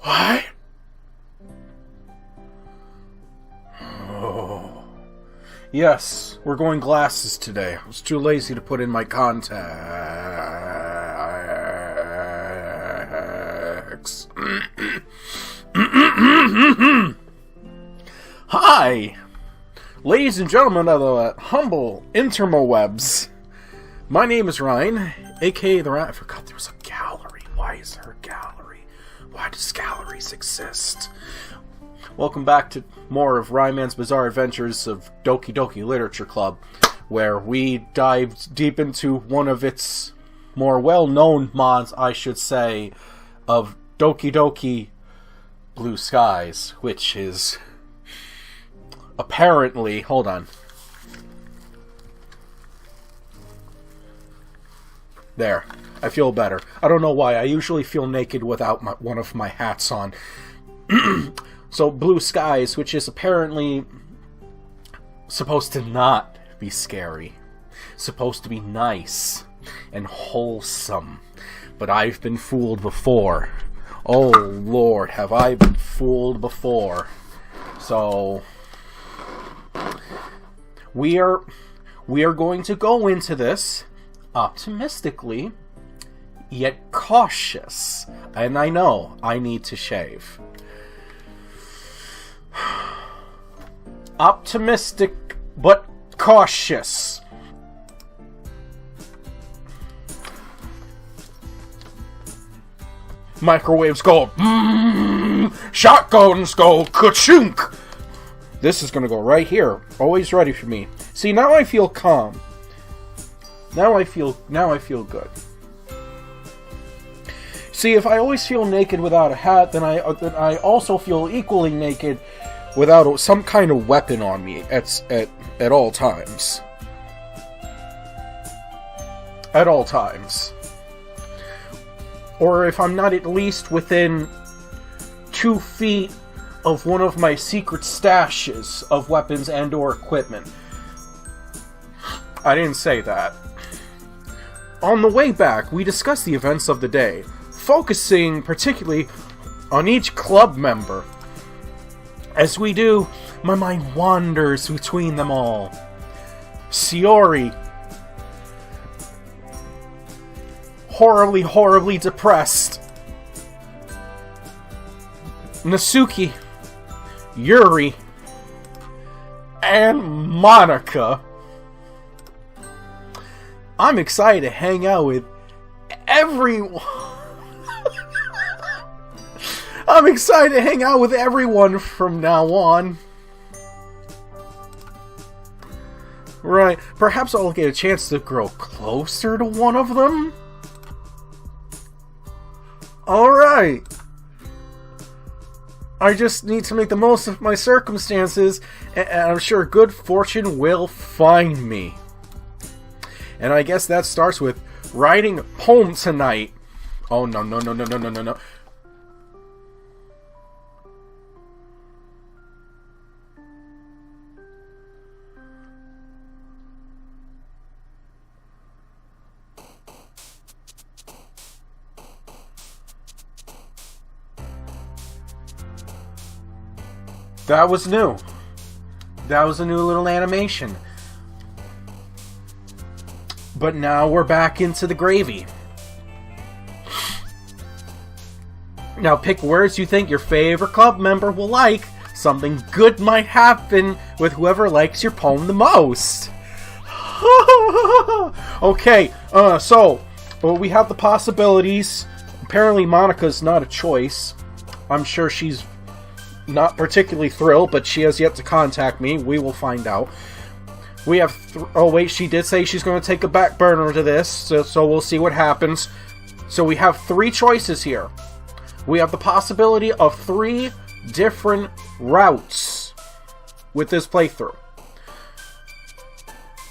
What? Oh. Yes, we're going glasses today. I was too lazy to put in my contacts. Hi! Ladies and gentlemen of the humble intermowebs. My name is Ryan, aka the Ryan. I forgot there was a gallery. Why is there a gallery? Why does galleries exist? Welcome back to more of Ryanman's Bizarre Adventures of Doki Doki Literature Club, where we dived deep into one of its more well-known mods, I should say, of Doki Doki Blue Skies, which is apparently... Hold on. There. I feel better. I don't know why. I usually feel naked without one of my hats on. So, Blue Skies, which is apparently supposed to not be scary. Supposed to be nice and wholesome. But I've been fooled before. Oh, Lord, have I been fooled before. So, we are going to go into this optimistically, yet cautious. And I know I need to shave. Optimistic, but cautious. Microwaves go, shotguns go, ka-chunk. This is gonna go right here. Always ready for me. See, now I feel calm. Now I feel good. See, if I always feel naked without a hat, then I also feel equally naked without some kind of weapon on me at all times. At all times. Or if I'm not at least within 2 feet of one of my secret stashes of weapons and or equipment. I didn't say that. On the way back, we discussed the events of the day, focusing particularly on each club member. As we do, my mind wanders between them all. Shiori, horribly, horribly depressed. Nasuki, Yuri, and Monica. I'm excited to hang out with everyone. I'm excited to hang out with everyone from now on. Right, perhaps I'll get a chance to grow closer to one of them? Alright. I just need to make the most of my circumstances, and I'm sure good fortune will find me. And I guess that starts with writing a poem tonight. Oh, no. That was new. That was a new little animation. But now we're back into the gravy. Now pick words you think your favorite club member will like. Something good might happen with whoever likes your poem the most. Okay, so we have the possibilities. Apparently Monica's not a choice. I'm sure she's not particularly thrilled, but she has yet to contact me. We will find out. We have... oh, wait, she did say she's going to take a back burner to this, so we'll see what happens. So we have 3 choices here. We have the possibility of 3 different routes with this playthrough.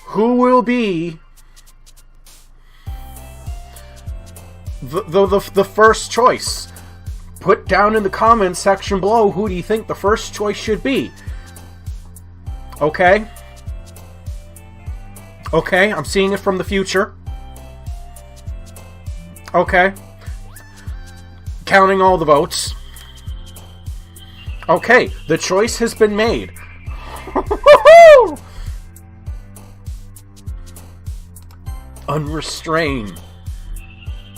Who will be the first choice? Put down in the comments section below, who do you think the first choice should be? Okay? Okay, I'm seeing it from the future. Okay. Counting all the votes. Okay, the choice has been made. Unrestrained.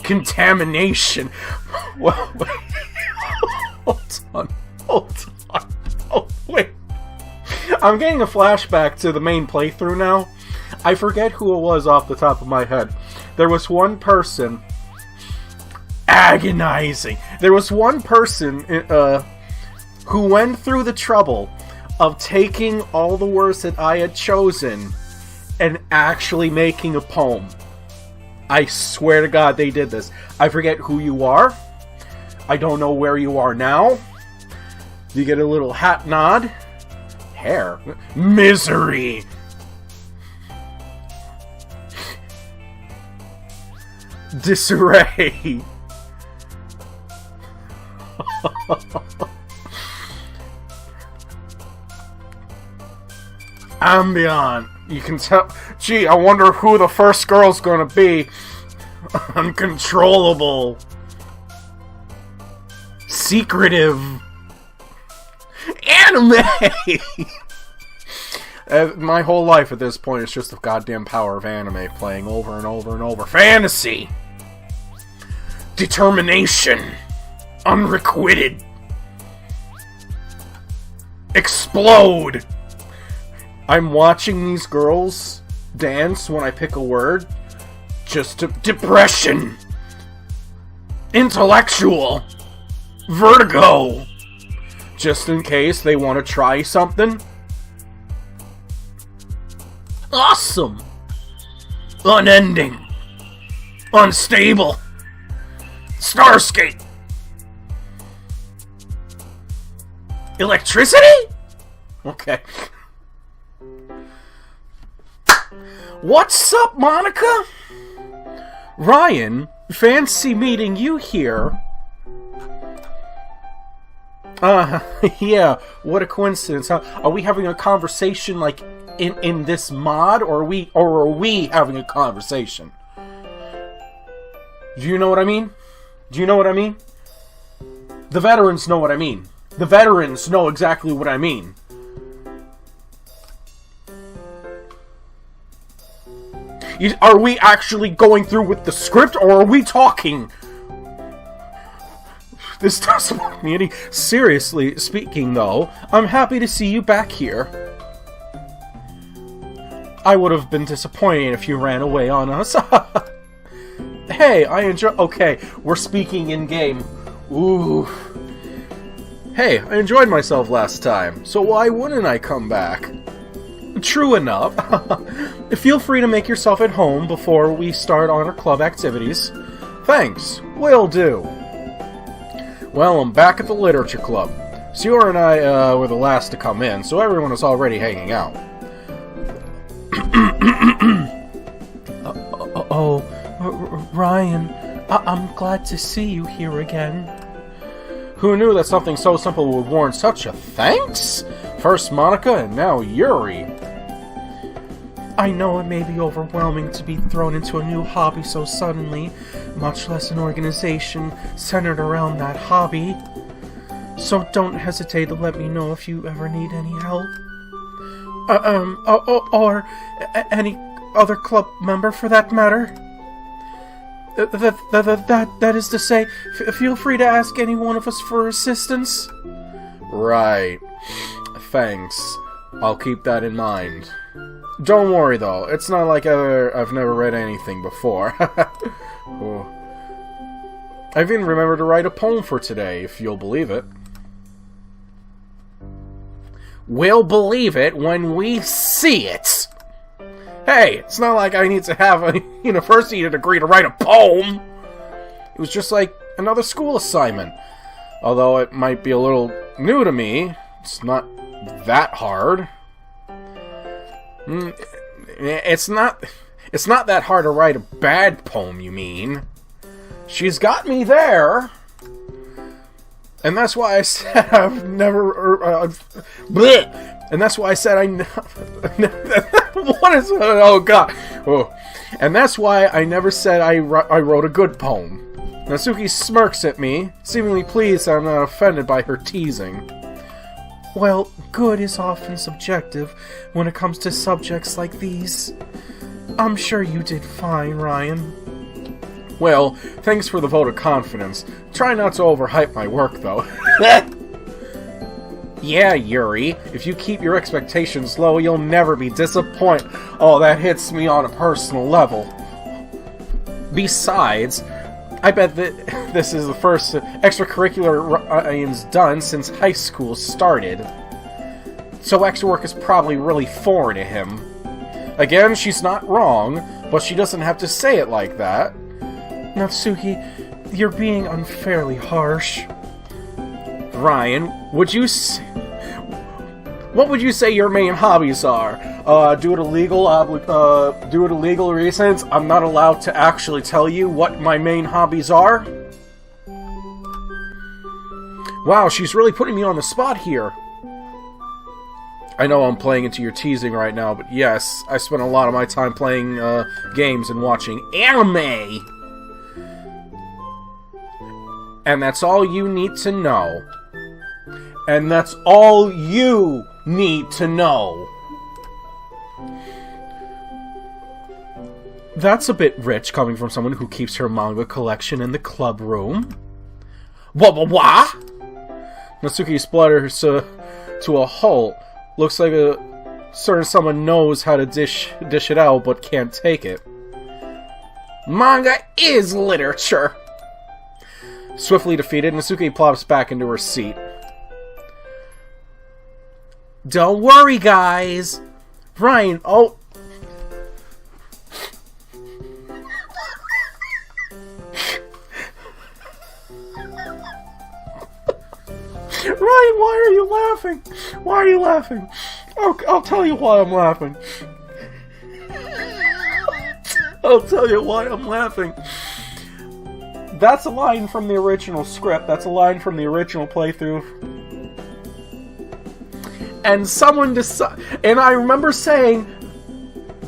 Contamination. Well, wait. Hold on. Oh, wait. I'm getting a flashback to the main playthrough now. I forget who it was off the top of my head. There was one person... Agonizing. There was one person who went through the trouble of taking all the words that I had chosen and actually making a poem. I swear to God they did this. I forget who you are. I don't know where you are now. You get a little hat nod. Hair. Misery. Disarray. Ambient. You can tell. Gee, I wonder who the first girl's gonna be. Uncontrollable. Secretive. Anime! My whole life at this point is just the goddamn power of anime playing over and over and over. Fantasy! Determination! Unrequited! Explode! I'm watching these girls dance when I pick a word. Just depression! Intellectual! Vertigo! Just in case they want to try something. Awesome! Unending! Unstable! Starscape! Electricity? Okay. What's up, Monica? Ryan, fancy meeting you here. Yeah, what a coincidence, huh? Are we having a conversation, like, in this mod, or are we having a conversation? Do you know what I mean? Do you know what I mean? The veterans know what I mean. The veterans know exactly what I mean. Are we actually going through with the script, or are we talking? This doesn't make me any... Seriously speaking, though, I'm happy to see you back here. I would have been disappointed if you ran away on us. Hey, I enjoy... Okay, we're speaking in-game. Ooh. Hey, I enjoyed myself last time, so why wouldn't I come back? True enough. Feel free to make yourself at home before we start on our club activities. Thanks. Will do. Well, I'm back at the Literature Club. Siora and I were the last to come in, so everyone is already hanging out. Ryan, I'm glad to see you here again. Who knew that something so simple would warrant such a thanks? First Monica, and now Yuri. I know it may be overwhelming to be thrown into a new hobby so suddenly, much less an organization centered around that hobby. So don't hesitate to let me know if you ever need any help. Or any other club member for that matter. That is to say, feel free to ask any one of us for assistance. Right. Thanks. I'll keep that in mind. Don't worry, though. It's not like I've never read anything before. Oh. I've even remembered to write a poem for today, if you'll believe it. We'll believe it when we see it! Hey, it's not like I need to have a university degree to write a poem! It was just like another school assignment. Although it might be a little new to me, it's not that hard. It's not that hard to write a bad poem, you mean? She's got me there. And that's why I said I've never... bleh! And that's why I said what is... Oh, God. Oh. And that's why I never said I wrote a good poem. Natsuki smirks at me, seemingly pleased that I'm not offended by her teasing. Well, good is often subjective when it comes to subjects like these. I'm sure you did fine, Ryan. Well, thanks for the vote of confidence. Try not to overhype my work, though. Yeah, Yuri, if you keep your expectations low, you'll never be disappointed. Oh, that hits me on a personal level. Besides, I bet that this is the first extracurricular Ryan's done since high school started. So extra work is probably really foreign to him. Again, she's not wrong, but she doesn't have to say it like that. Natsuki, you're being unfairly harsh. Ryan, would you what would you say your main hobbies are? Due to legal reasons, I'm not allowed to actually tell you what my main hobbies are. Wow, she's really putting me on the spot here. I know I'm playing into your teasing right now, but yes, I spend a lot of my time playing games and watching anime. And that's all you need to know. And that's all you need to know. That's a bit rich coming from someone who keeps her manga collection in the club room. What? Natsuki splutters to a halt. Looks like a certain someone knows how to dish it out but can't take it. Manga is literature! Swiftly defeated, Natsuki plops back into her seat. Don't worry, guys! Ryan, oh... Ryan, why are you laughing? Why are you laughing? I'll tell you why I'm laughing. I'll tell you why I'm laughing. That's a line from the original script. That's a line from the original playthrough. And someone and I remember saying,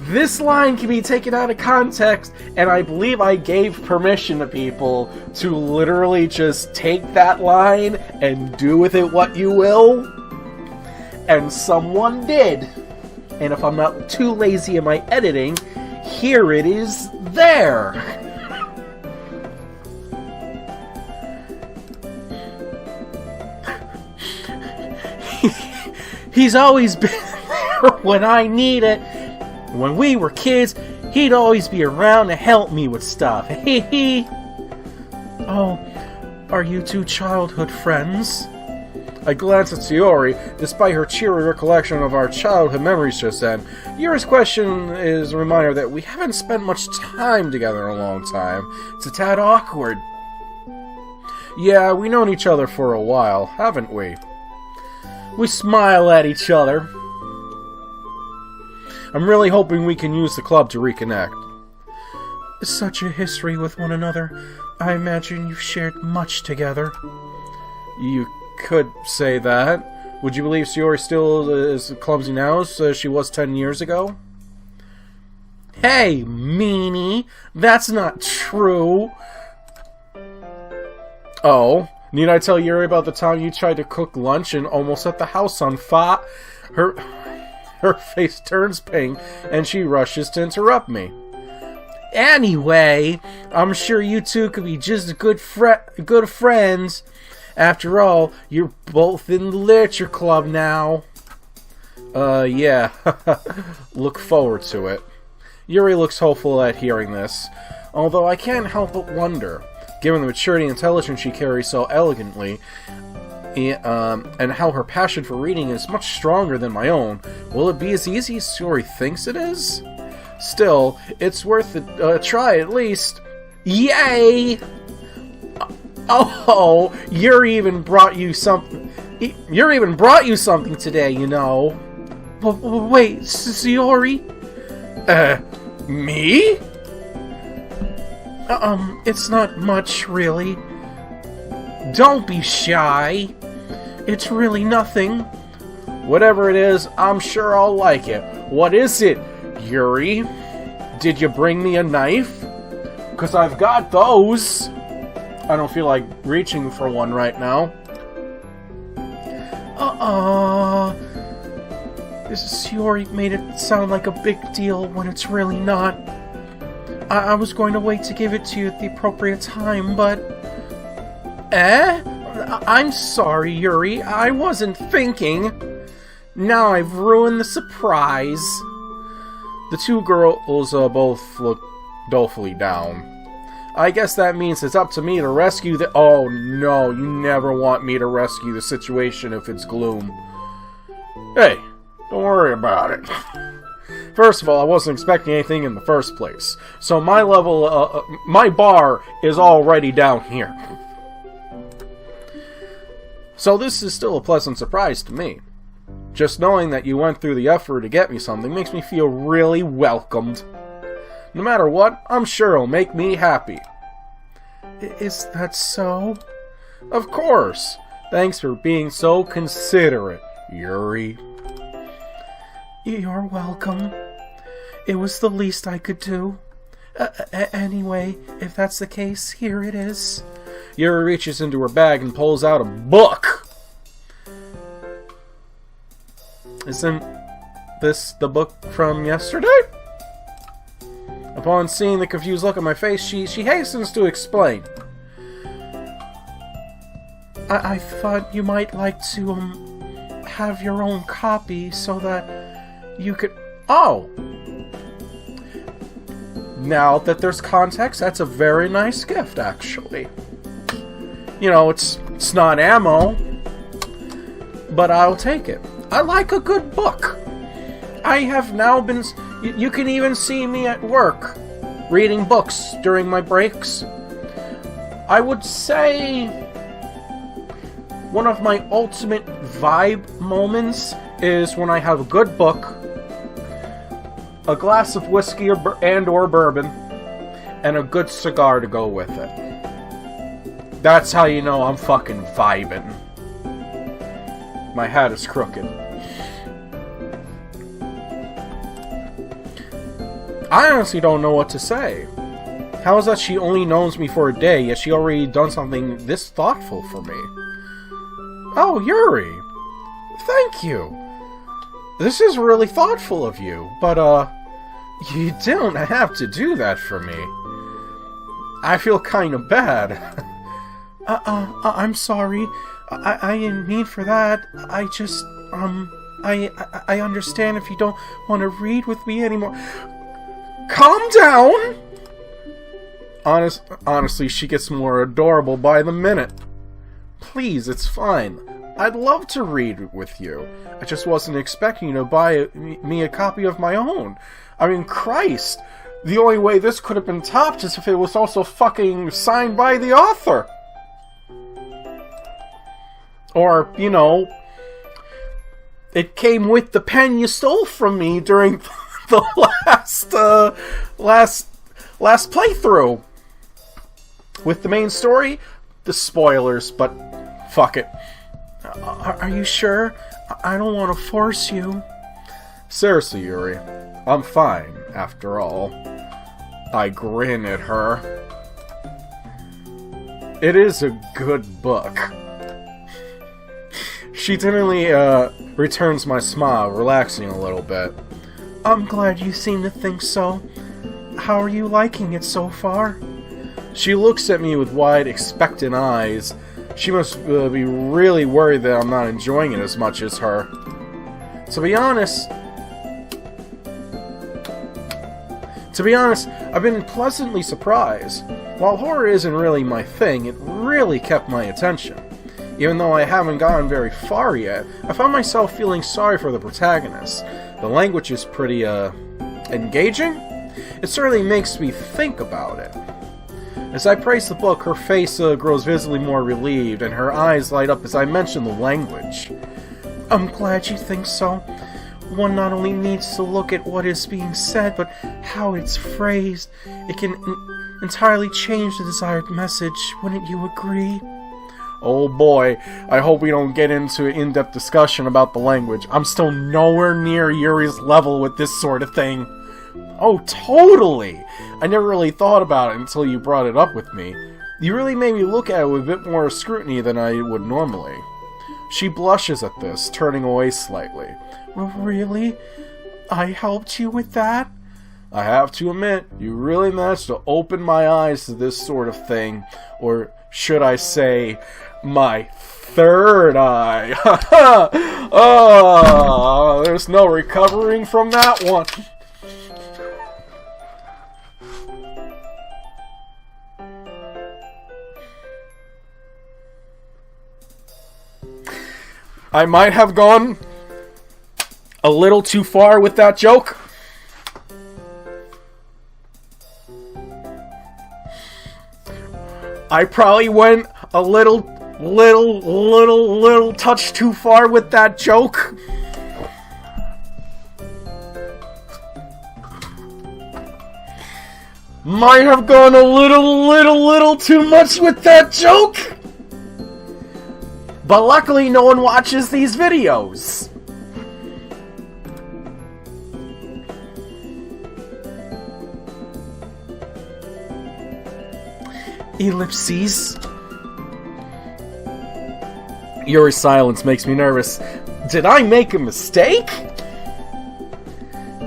this line can be taken out of context, and I believe I gave permission to people to literally just take that line and do with it what you will. And someone did. And if I'm not too lazy in my editing, here it is there. He's always been there when I need it. When we were kids, he'd always be around to help me with stuff. Oh, are you two childhood friends? I glanced at Sayori, despite her cheery recollection of our childhood memories just then. Yuri's question is a reminder that we haven't spent much time together in a long time. It's a tad awkward. Yeah, we've known each other for a while, haven't we? We smile at each other. I'm really hoping we can use the club to reconnect. Such a history with one another. I imagine you've shared much together. You could say that. Would you believe Sayori still is clumsy now as she was 10 years ago? Hey, meanie! That's not true! Oh, need I tell Yuri about the time you tried to cook lunch and almost set the house on fire? Her face turns pink, and she rushes to interrupt me. Anyway, I'm sure you two could be just good friends. After all, you're both in the literature club now. Yeah. Look forward to it. Yuri looks hopeful at hearing this, although I can't help but wonder, given the maturity and intelligence she carries so elegantly, and how her passion for reading is much stronger than my own, will it be as easy as Sayori thinks it is? Still, it's worth a try at least. Yay! Oh, Yuri even brought you something. Yuri even brought you something today, you know. Wait, Sayori? Me? It's not much, really. Don't be shy. It's really nothing. Whatever it is, I'm sure I'll like it. What is it, Yuri? Did you bring me a knife? 'Cause I've got those. I don't feel like reaching for one right now. This Yuri made it sound like a big deal when it's really not. I was going to wait to give it to you at the appropriate time, but... I'm sorry, Yuri. I wasn't thinking. Now I've ruined the surprise. The two girls both look dolefully down. I guess that means it's up to me to rescue the... Oh, no, you never want me to rescue the situation if it's gloom. Hey, don't worry about it. First of all, I wasn't expecting anything in the first place. So my level, my bar is already down here. So this is still a pleasant surprise to me. Just knowing that you went through the effort to get me something makes me feel really welcomed. No matter what, I'm sure it'll make me happy. Is that so? Of course. Thanks for being so considerate, Yuri. You're welcome. It was the least I could do. Anyway, if that's the case, here it is. Yuri reaches into her bag and pulls out a book. Isn't this the book from yesterday? Upon seeing the confused look on my face, she hastens to explain. I thought you might like to, have your own copy so that you could... Oh! Now that there's context, that's a very nice gift, actually. You know, it's not ammo, but I'll take it. I like a good book. I have now been... You can even see me at work, reading books during my breaks. I would say one of my ultimate vibe moments is when I have a good book, a glass of whiskey or bourbon, and a good cigar to go with it. That's how you know I'm fucking vibing. My hat is crooked. I honestly don't know what to say. How is that she only knows me for a day, yet she already done something this thoughtful for me? Oh, Yuri! Thank you! This is really thoughtful of you, but, you don't have to do that for me. I feel kinda bad. I'm sorry. I didn't mean for that. I just, I understand if you don't want to read with me anymore. Calm down! Honestly, she gets more adorable by the minute. Please, it's fine. I'd love to read with you. I just wasn't expecting you to buy me a copy of my own. I mean, Christ! The only way this could have been topped is if it was also fucking signed by the author. Or, you know, it came with the pen you stole from me during the last playthrough. With the main story, the spoilers, but fuck it. Are you sure? I don't want to force you. Seriously, Yuri, I'm fine, after all. I grin at her. It is a good book. She timidly returns my smile, relaxing a little bit. I'm glad you seem to think so. How are you liking it so far? She looks at me with wide, expectant eyes. She must be really worried that I'm not enjoying it as much as her. To be honest, I've been pleasantly surprised. While horror isn't really my thing, it really kept my attention. Even though I haven't gotten very far yet, I found myself feeling sorry for the protagonist. The language is pretty, engaging? It certainly makes me think about it. As I praise the book, her face grows visibly more relieved, and her eyes light up as I mention the language. I'm glad you think so. One not only needs to look at what is being said, but how it's phrased. It can entirely change the desired message, wouldn't you agree? Oh boy, I hope we don't get into an in-depth discussion about the language. I'm still nowhere near Yuri's level with this sort of thing. Oh, totally! I never really thought about it until you brought it up with me. You really made me look at it with a bit more scrutiny than I would normally. She blushes at this, turning away slightly. Really? I helped you with that? I have to admit, you really managed to open my eyes to this sort of thing. Or should I say, my third eye. Oh, there's no recovering from that one. I might have gone a little too far with that joke. I probably went a little touch too far with that joke. Might have gone a little too much with that joke. But luckily no one watches these videos. Ellipses. Yuri's silence makes me nervous. Did I make a mistake?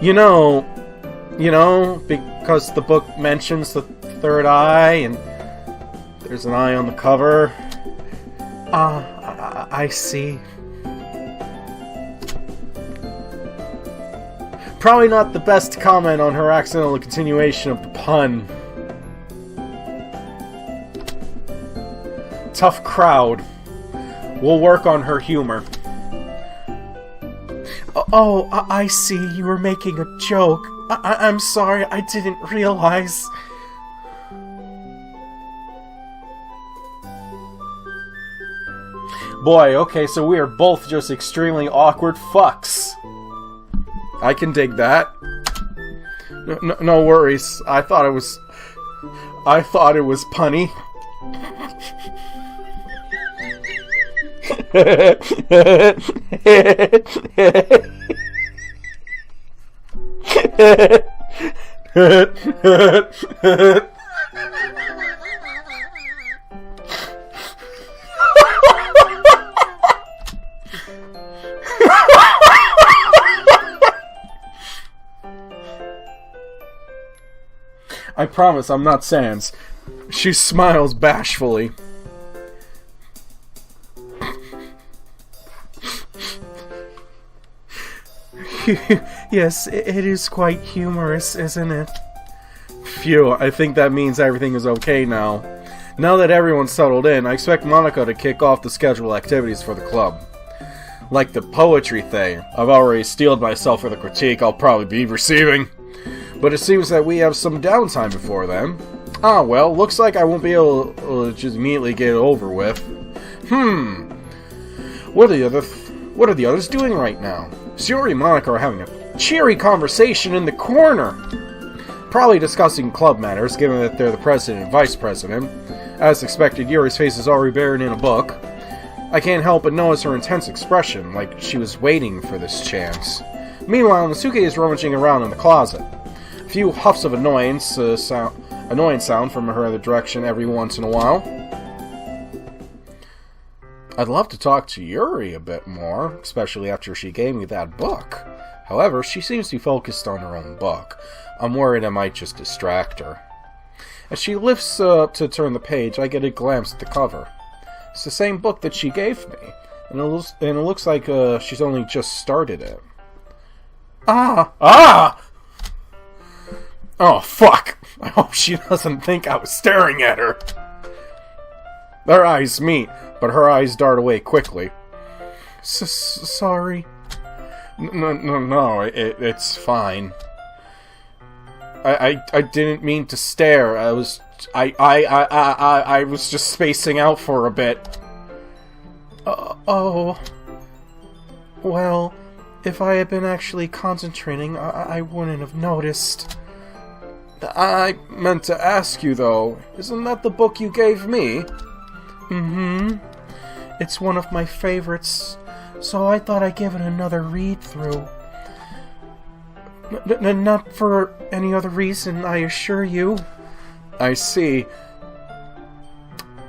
You know, because the book mentions the third eye and there's an eye on the cover. I see. Probably not the best to comment on her accidental continuation of the pun. Tough crowd. We'll work on her humor. Oh, I see. You were making a joke. I'm sorry. I didn't realize. Boy, okay, so we are both just extremely awkward fucks. I can dig that. No worries. I thought it was punny. I promise I'm not Sans. She smiles bashfully. Yes, it is quite humorous, isn't it? Phew, I think that means everything is okay now. Now that everyone's settled in, I expect Monica to kick off the scheduled activities for the club. Like the poetry thing, I've already steeled myself for the critique I'll probably be receiving. But it seems that we have some downtime before then. Ah, well, looks like I won't be able to just immediately get it over with. What are the others doing right now? Yuri and Monica are having a cheery conversation in the corner. Probably discussing club matters, given that they're the president and vice president. As expected, Yuri's face is already buried in a book. I can't help but notice her intense expression, like she was waiting for this chance. Meanwhile, Natsuki is rummaging around in the closet. A few huffs of annoyance sound from her other direction every once in a while. I'd love to talk to Yuri a bit more, especially after she gave me that book. However, she seems to be focused on her own book. I'm worried I might just distract her. As she lifts up to turn the page, I get a glance at the cover. It's the same book that she gave me, and it looks like she's only just started it. Ah! Oh, fuck! I hope she doesn't think I was staring at her. Their eyes meet, but her eyes dart away quickly. Sorry. No, it's fine. I didn't mean to stare. I was just spacing out for a bit. Oh. Well, if I had been actually concentrating, I wouldn't have noticed. I meant to ask you, though. Isn't that the book you gave me? Mm-hmm. It's one of my favorites, so I thought I'd give it another read-through. Not for any other reason, I assure you. I see.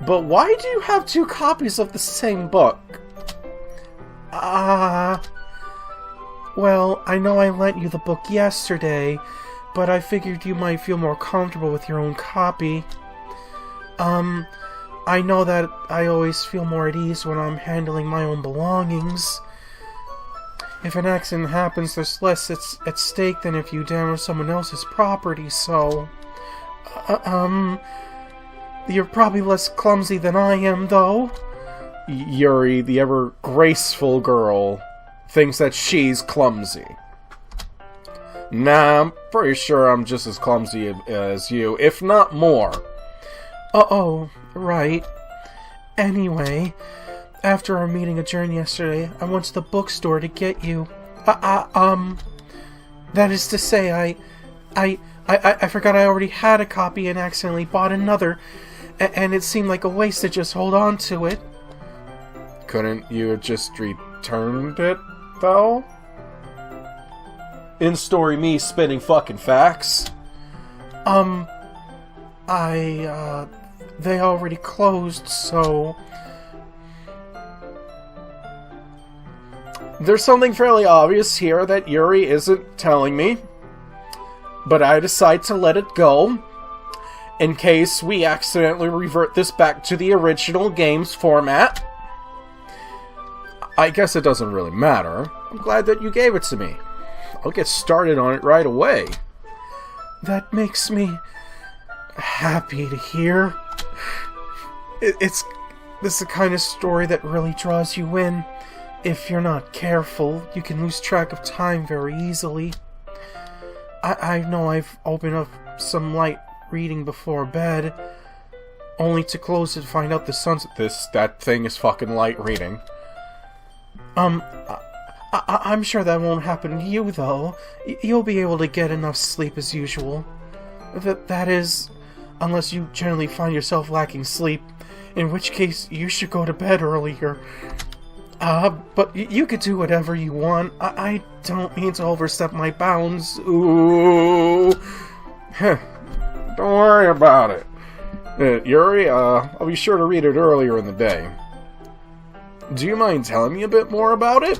But why do you have two copies of the same book? Well, I know I lent you the book yesterday, but I figured you might feel more comfortable with your own copy. I know that I always feel more at ease when I'm handling my own belongings. If an accident happens, there's less at stake than if you damage someone else's property, so... You're probably less clumsy than I am, though. Yuri, the ever-graceful girl, thinks that she's clumsy. Nah, I'm pretty sure I'm just as clumsy as you, if not more. Oh, right. Anyway, after our meeting adjourned yesterday, I went to the bookstore to get you. That is to say, I forgot I already had a copy and accidentally bought another, and it seemed like a waste to just hold on to it. Couldn't you have just returned it, though? In story me spitting fucking facts. They already closed, so... There's something fairly obvious here that Yuri isn't telling me, but I decide to let it go, in case we accidentally revert this back to the original game's format. I guess it doesn't really matter. I'm glad that you gave it to me. I'll get started on it right away. That makes me happy to hear. This is the kind of story that really draws you in. If you're not careful, you can lose track of time very easily. I know I've opened up some light reading before bed, only to close it to find out the sun's... That thing is fucking light reading. I'm sure that won't happen to you, though. You'll be able to get enough sleep as usual. That is, unless you generally find yourself lacking sleep, in which case you should go to bed earlier. But you could do whatever you want. I don't mean to overstep my bounds. Ooh. Don't worry about it. Yuri, I'll be sure to read it earlier in the day. Do you mind telling me a bit more about it?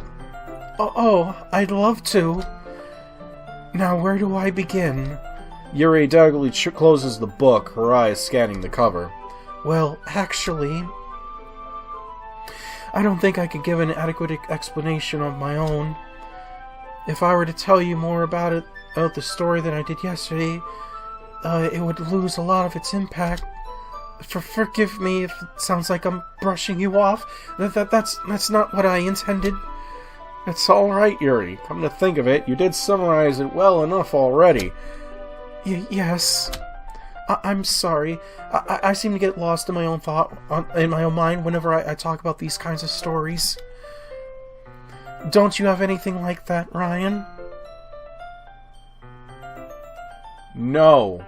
Oh, I'd love to. Now, where do I begin? Yuri doggedly closes the book, her eyes scanning the cover. Well, actually, I don't think I could give an adequate explanation of my own. If I were to tell you more about the story than I did yesterday, it would lose a lot of its impact. Forgive me if it sounds like I'm brushing you off. That's not what I intended. It's alright, Yuri. Come to think of it, you did summarize it well enough already. Yes. I'm sorry. I seem to get lost in my own in my own mind whenever I talk about these kinds of stories. Don't you have anything like that, Ryan? No.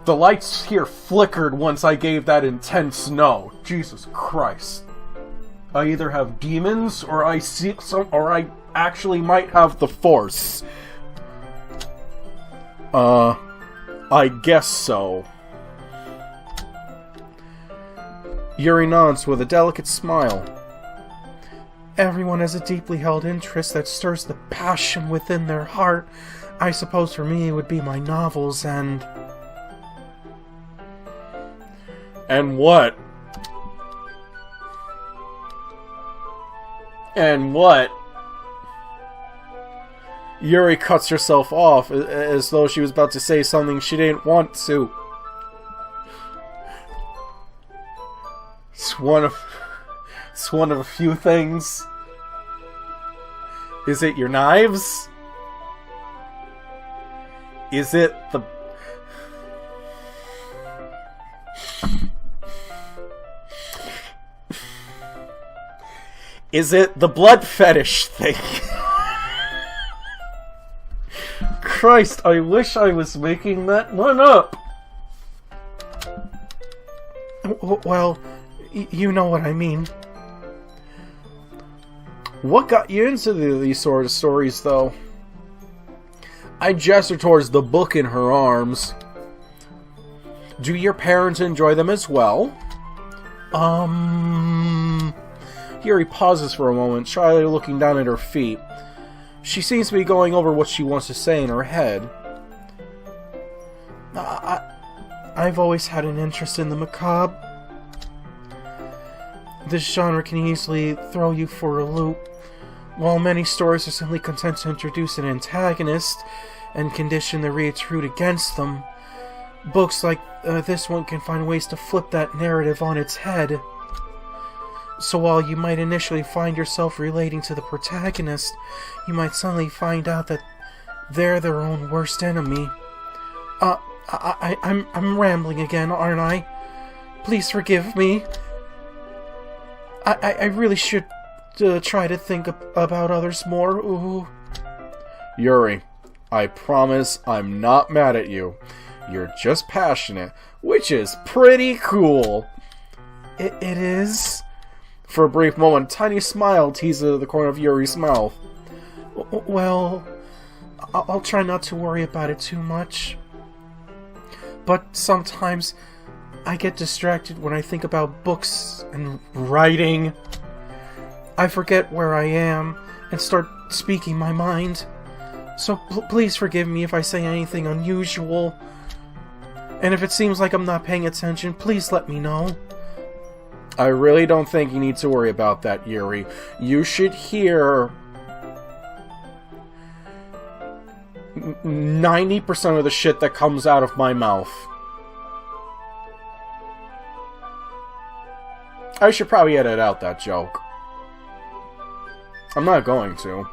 The lights here flickered once I gave that intense no. Jesus Christ. I either have demons, or I actually might have the Force. I guess so. Yuri nods with a delicate smile. Everyone has a deeply held interest that stirs the passion within their heart. I suppose for me it would be my novels and... And what? And what? Yuri cuts herself off as though she was about to say something she didn't want to. It's one of a few things. Is it your knives? Is it the... Is it the blood fetish thing? Christ, I wish I was making that one up. Well, you know what I mean. What got you into these sort of stories, though? I gesture towards the book in her arms. Do your parents enjoy them as well? Yuri pauses for a moment, shyly looking down at her feet. She seems to be going over what she wants to say in her head. I've always had an interest in the macabre. This genre can easily throw you for a loop. While many stories are simply content to introduce an antagonist and condition the reader's root against them, books like this one can find ways to flip that narrative on its head. So while you might initially find yourself relating to the protagonist, you might suddenly find out that they're their own worst enemy. I'm rambling again, aren't I? Please forgive me. I really should try to think about others more. Ooh. Yuri, I promise I'm not mad at you. You're just passionate, which is pretty cool. It is? For a brief moment, a tiny smile teases the corner of Yuri's mouth. Well, I'll try not to worry about it too much. But sometimes I get distracted when I think about books and writing. I forget where I am and start speaking my mind. So please forgive me if I say anything unusual. And if it seems like I'm not paying attention, please let me know. I really don't think you need to worry about that, Yuri. You should hear 90% of the shit that comes out of my mouth. I should probably edit out that joke. I'm not going to.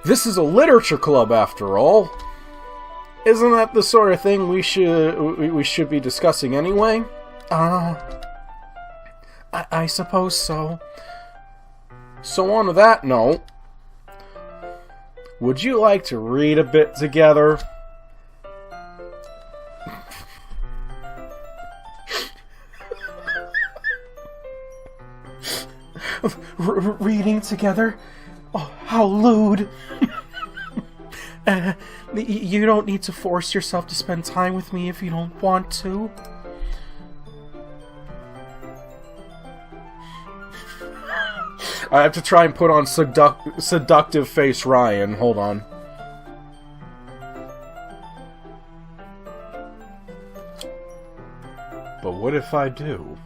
This is a literature club, after all. Isn't that the sort of thing we should be discussing anyway? I suppose so. So on to that note, would you like to read a bit together? Reading together? Oh, how lewd. You don't need to force yourself to spend time with me if you don't want to. I have to try and put on seductive face Ryan. Hold on. But what if I do?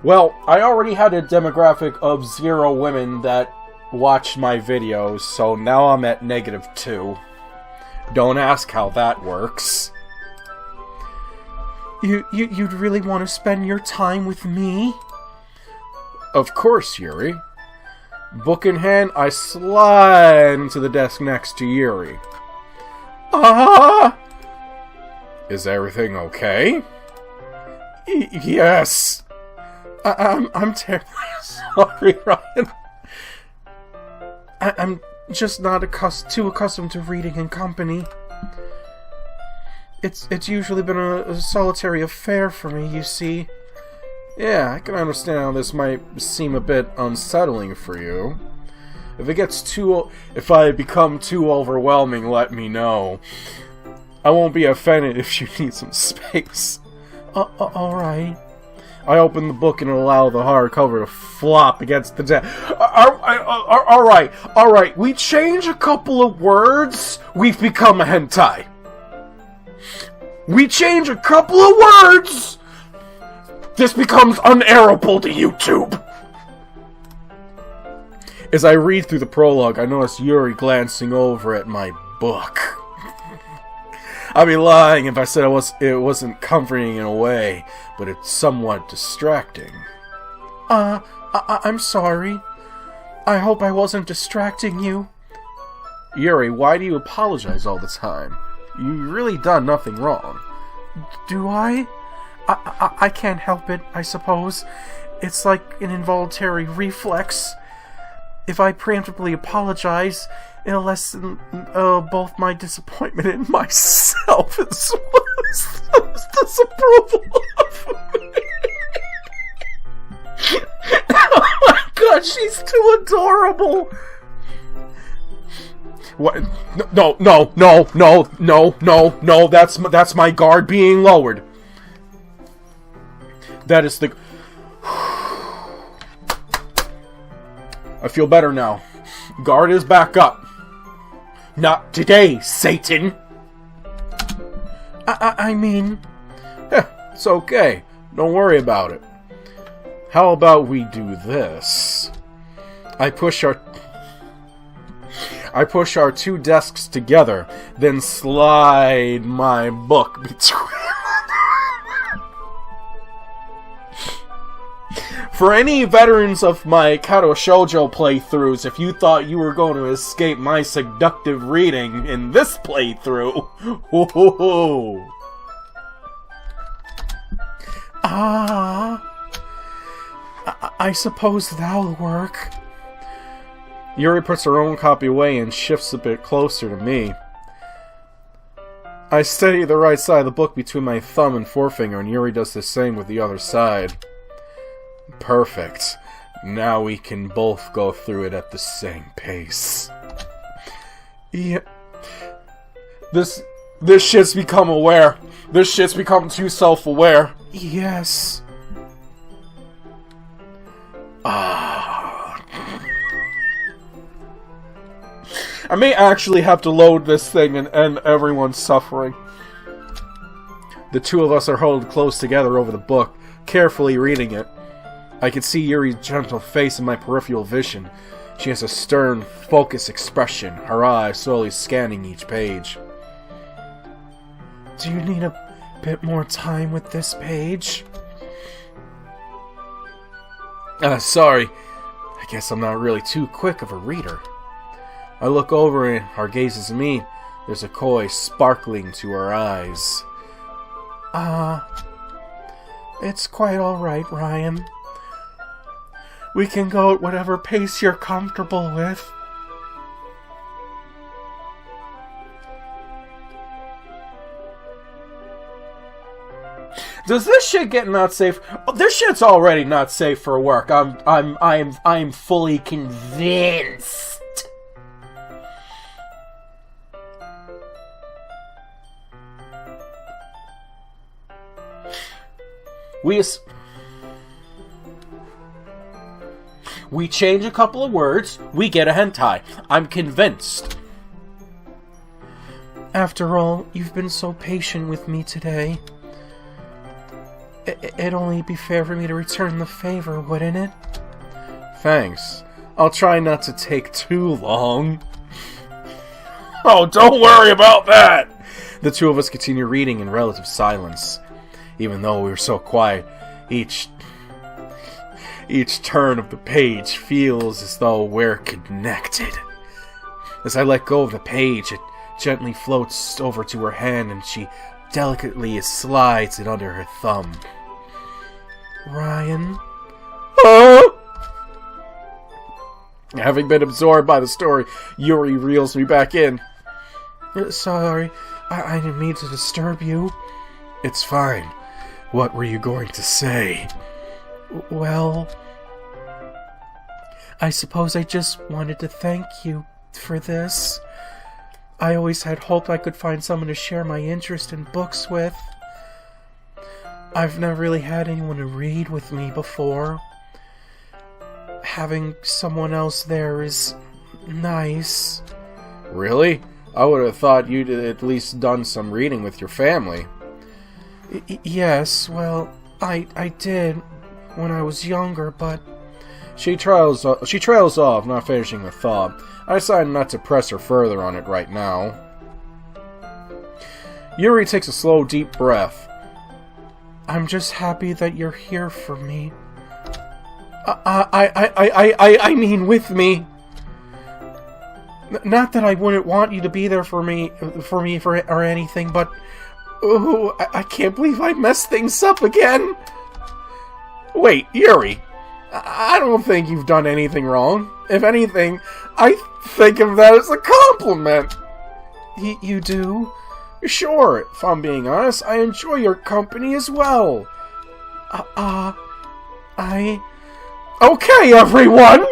Well, I already had a demographic of 0 women that watched my videos, so now I'm at -2. Don't ask how that works. You'd really want to spend your time with me? Of course, Yuri. Book in hand, I slide into the desk next to Yuri. Is everything okay? Yes. I'm terribly sorry, Ryan. I'm just not too accustomed to reading in company. It's usually been a solitary affair for me, you see. Yeah, I can understand how this might seem a bit unsettling for you. If I become too overwhelming, let me know. I won't be offended if you need some space. Alright. I open the book and allow the hardcover to flop against the desk. Alright. We change a couple of words, we've become a hentai. We change a couple of words, this becomes unairable to YouTube. As I read through the prologue, I notice Yuri glancing over at my book. I'd be lying if I said it wasn't comforting in a way, but it's somewhat distracting. I'm sorry. I hope I wasn't distracting you. Yuri, why do you apologize all the time? You've really done nothing wrong. Do I? I can't help it, I suppose. It's like an involuntary reflex. If I preemptively apologize, it'll lessen both my disappointment and myself as well as disapproval of me. It's too adorable. What? No, no, no, no, no, no, no. That's my guard being lowered. That is the... I feel better now. Guard is back up. Not today, Satan. I mean... It's okay. Don't worry about it. How about we do this? I push our 2 desks together, then slide my book between. For any veterans of my Kato Shoujo playthroughs, if you thought you were going to escape my seductive reading in this playthrough, I suppose that'll work. Yuri puts her own copy away and shifts a bit closer to me. I steady the right side of the book between my thumb and forefinger, and Yuri does the same with the other side. Perfect. Now we can both go through it at the same pace. Yeah. This shit's become aware. This shit's become too self-aware. Yes. I may actually have to load this thing and end everyone's suffering. The 2 of us are huddled close together over the book, carefully reading it. I can see Yuri's gentle face in my peripheral vision. She has a stern, focused expression, her eyes slowly scanning each page. Do you need a bit more time with this page? Sorry. I guess I'm not really too quick of a reader. I look over and her gazes meet. There's a koi sparkling to her eyes. It's quite alright, Ryan. We can go at whatever pace you're comfortable with. Does this shit get not safe? Oh, this shit's already not safe for work. I'm fully convinced. We change a couple of words, we get a hentai. I'm convinced. After all, you've been so patient with me today. It'd only be fair for me to return the favor, wouldn't it? Thanks. I'll try not to take too long. Oh, don't worry about that! The 2 of us continue reading in relative silence. Even though we were so quiet, each turn of the page feels as though we're connected. As I let go of the page, it gently floats over to her hand and she delicately slides it under her thumb. Ryan? Having been absorbed by the story, Yuri reels me back in. Sorry, I didn't mean to disturb you. It's fine. What were you going to say? Well, I suppose I just wanted to thank you for this. I always had hoped I could find someone to share my interest in books with. I've never really had anyone to read with me before. Having someone else there is nice. Really? I would have thought you'd at least done some reading with your family. Yes, well, I did when I was younger, but... She trails off, not finishing the thought. I decided not to press her further on it right now. Yuri takes a slow, deep breath. I'm just happy that you're here for me. I mean with me. Not that I wouldn't want you to be there for me or anything, but... Ooh, I can't believe I messed things up again. Wait, Yuri. I don't think you've done anything wrong. If anything, I think of that as a compliment. You do? Sure, if I'm being honest, I enjoy your company as well. I... Okay, everyone!